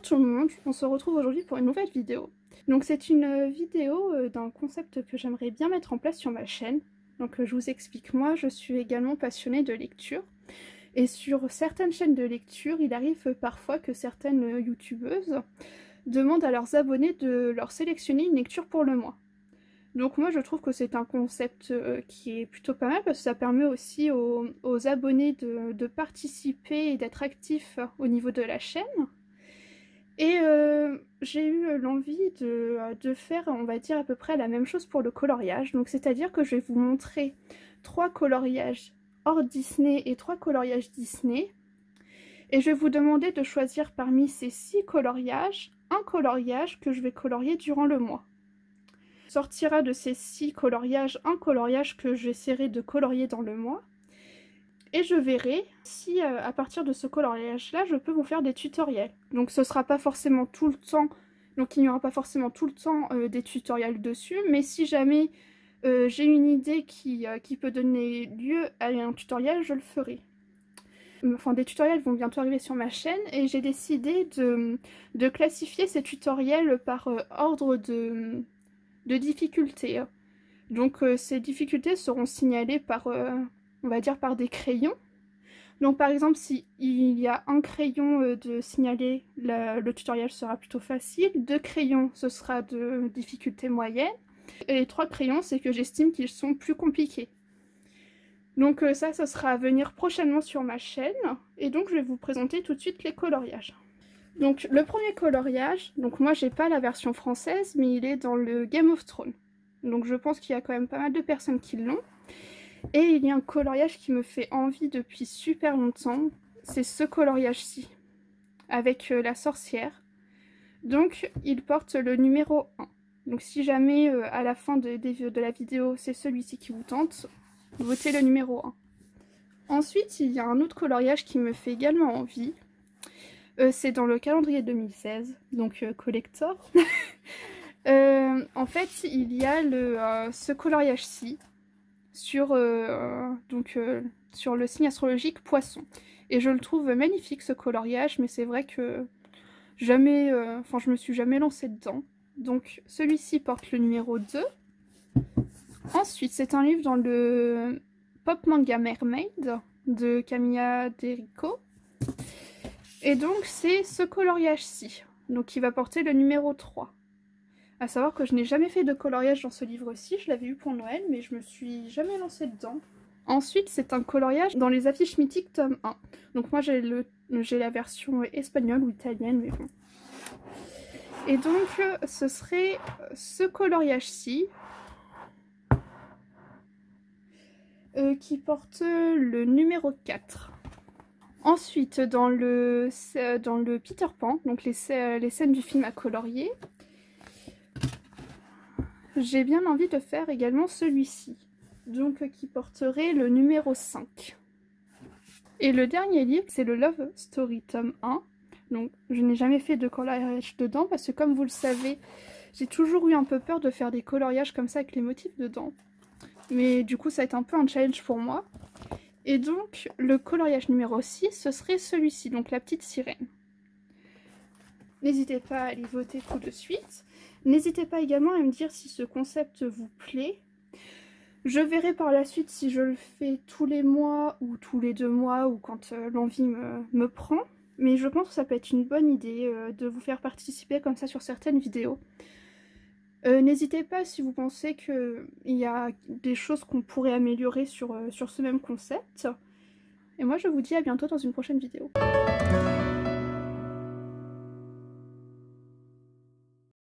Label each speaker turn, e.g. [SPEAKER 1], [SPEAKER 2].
[SPEAKER 1] tout le monde, on se retrouve aujourd'hui pour une nouvelle vidéo. Donc c'est une vidéo d'un concept que j'aimerais bien mettre en place sur ma chaîne. Donc je vous explique, moi je suis également passionnée de lecture. Et sur certaines chaînes de lecture, il arrive parfois que certaines youtubeuses demandent à leurs abonnés de leur sélectionner une lecture pour le mois. Donc moi je trouve que c'est un concept qui est plutôt pas mal parce que ça permet aussi aux abonnés de participer et d'être actifs au niveau de la chaîne. Et j'ai eu l'envie de faire, on va dire, à peu près la même chose pour le coloriage. Donc c'est-à-dire que je vais vous montrer 3 coloriages hors Disney et 3 coloriages Disney. Et je vais vous demander de choisir parmi ces 6 coloriages, un coloriage que je vais colorier durant le mois. Sortira de ces 6 coloriages un coloriage que j'essaierai de colorier dans le mois. Et je verrai si à partir de ce coloriage là je peux vous faire des tutoriels. Donc ce sera pas forcément tout le temps, donc il n'y aura pas forcément tout le temps des tutoriels dessus, mais si jamais j'ai une idée qui peut donner lieu à un tutoriel, je le ferai. Enfin, des tutoriels vont bientôt arriver sur ma chaîne et j'ai décidé de classifier ces tutoriels par ordre de difficulté. Donc ces difficultés seront signalées par, on va dire, par des crayons. Donc par exemple, si il y a un crayon de signaler, le tutoriel sera plutôt facile. 2 crayons, ce sera de difficulté moyenne. Et 3 crayons, c'est que j'estime qu'ils sont plus compliqués. Donc ça sera à venir prochainement sur ma chaîne. Et donc je vais vous présenter tout de suite les coloriages. Donc le premier coloriage, donc moi j'ai pas la version française, mais il est dans le Game of Thrones. Donc je pense qu'il y a quand même pas mal de personnes qui l'ont. Et il y a un coloriage qui me fait envie depuis super longtemps. C'est ce coloriage-ci, avec la sorcière. Donc il porte le numéro 1. Donc si jamais à la fin de la vidéo c'est celui-ci qui vous tente, votez le numéro 1. Ensuite il y a un autre coloriage qui me fait également envie. C'est dans le calendrier 2016, donc collector. En fait, il y a ce coloriage-ci sur, sur le signe astrologique Poisson. Et je le trouve magnifique ce coloriage, mais c'est vrai que jamais, je me suis jamais lancée dedans. Donc celui-ci porte le numéro 2. Ensuite, c'est un livre dans le Pop Manga Mermaid de Camilla Derico. Et donc c'est ce coloriage-ci, donc qui va porter le numéro 3. À savoir que je n'ai jamais fait de coloriage dans ce livre-ci, je l'avais eu pour Noël, mais je me suis jamais lancée dedans. Ensuite, c'est un coloriage dans les affiches mythiques tome 1. Donc moi j'ai la version espagnole ou italienne, mais bon. Et donc ce serait ce coloriage-ci, qui porte le numéro 4. Ensuite, dans le Peter Pan, donc les scènes du film à colorier, j'ai bien envie de faire également celui-ci, donc qui porterait le numéro 5. Et le dernier livre, c'est le Love Story tome 1. Donc je n'ai jamais fait de coloriage dedans parce que comme vous le savez, j'ai toujours eu un peu peur de faire des coloriages comme ça avec les motifs dedans. Mais du coup ça va être un peu un challenge pour moi. Et donc, le coloriage numéro 6, ce serait celui-ci, donc la petite sirène. N'hésitez pas à aller voter tout de suite. N'hésitez pas également à me dire si ce concept vous plaît. Je verrai par la suite si je le fais tous les mois ou tous les 2 mois ou quand l'envie me prend. Mais je pense que ça peut être une bonne idée de vous faire participer comme ça sur certaines vidéos. N'hésitez pas si vous pensez qu'il y a des choses qu'on pourrait améliorer sur ce même concept. Et moi je vous dis à bientôt dans une prochaine vidéo.